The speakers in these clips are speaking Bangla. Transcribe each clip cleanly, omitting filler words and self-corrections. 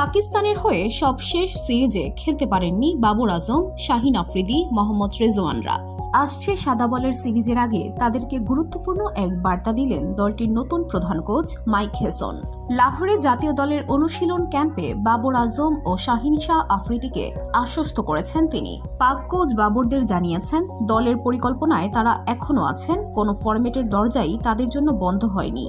পাকিস্তানের হয়ে সবশেষ সিরিজে খেলতে পারেননি বাবর আজম, শাহিন আফ্রিদি, মোহাম্মদ রেজওয়ানরা। আসছে সাদা বলের সিরিজের আগে তাদেরকে গুরুত্বপূর্ণ এক বার্তা দিলেন দলটির নতুন প্রধান কোচ মাইক হেসন। লাহোরে জাতীয় দলের অনুশীলন ক্যাম্পে বাবর আজম ও শাহিন শাহ আফ্রিদিকে আশ্বস্ত করেছেন তিনি। পাক কোচ বাবরদের জানিয়েছেন, দলের পরিকল্পনায় তারা এখনও আছেন, কোনো ফরম্যাটের দরজাই তাদের জন্য বন্ধ হয়নি।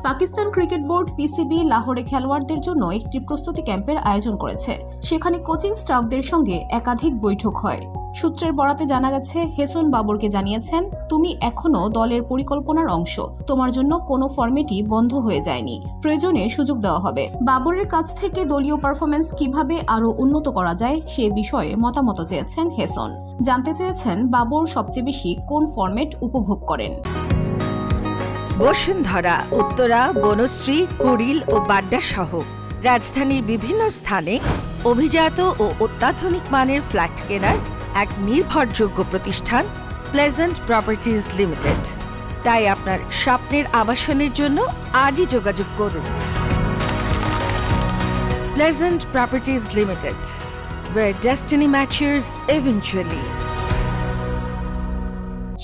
পাকিস্তান ক্রিকেট বোর্ড পিসিবি লাহোরে খেলোয়াড়দের জন্য একটি প্রস্তুতি ক্যাম্পের আয়োজন করেছে। সেখানে কোচিং স্টাফদের সঙ্গে একাধিক বৈঠক হয়। সূত্রের বরাতে জানা গেছে, হেসন বাবরকে জানিয়েছেন, তুমি এখনো দলের পরিকল্পনার অংশ, তোমার জন্য কোনো ফরম্যাটই বন্ধ হয়ে যায়নি, প্রয়োজনে সুযোগ দেওয়া হবে। বাবরের কাছ থেকে দলীয় পারফরম্যান্স কিভাবে আরও উন্নত করা যায় সে বিষয়ে মতামত চেয়েছেন হেসন। জানতে চেয়েছেন বাবর সবচেয়ে বেশি কোন ফরম্যাট উপভোগ করেন। বসুন্ধরা, উত্তরা, বনশ্রী, কুড়িল ও বাড্ডা সহ রাজধানীর বিভিন্ন স্থানে অভিজাত ও অত্যাধুনিক মানের ফ্ল্যাট কেনার এক নির্ভরযোগ্য প্রতিষ্ঠান প্লেজেন্ট প্রপার্টিজ লিমিটেড। তাই আপনার স্বপ্নের আবাসনের জন্য আজই যোগাযোগ করুন। Pleasant properties limited, where destiny matures eventually।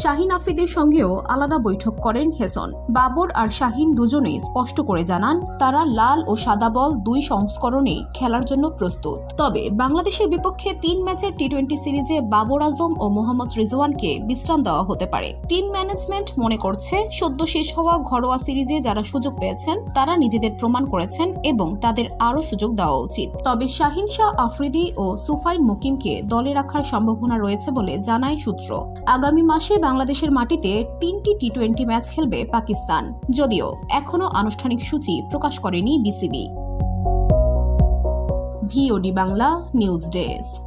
Shaheen আফ্রিদির সঙ্গেও আলাদা বৈঠক করেন হেসন। বাবর আর শাহিন দুজনেই স্পষ্ট করে জানান, তারা লাল ও সাদা বল দুই সংস্করণে খেলার জন্য প্রস্তুত। তবে বাংলাদেশের বিপক্ষে 3 ম্যাচের টি-20 সিরিজে বাবর আজম ও মোহাম্মদ রেজওয়ানকে বিশ্রাম দেওয়া হতে পারে। টিম ম্যানেজমেন্ট মনে করছে, সদ্য শেষ হওয়া ঘরোয়া সিরিজে যারা সুযোগ পেয়েছেন তারা নিজেদের প্রমাণ করেছেন এবং তাদের আরও সুযোগ দেওয়া উচিত। তবে শাহিন শাহ আফ্রিদি ও সুফাইন মুকিমকে দলে রাখার সম্ভাবনা রয়েছে বলে জানায় সূত্র। আগামী মাসে বাংলাদেশের মাটিতে 3টি টি-20 ম্যাচ খেলবে পাকিস্তান, যদিও এখনো আনুষ্ঠানিক সূচি প্রকাশ করেনি BCB. VOD Bangla news desk.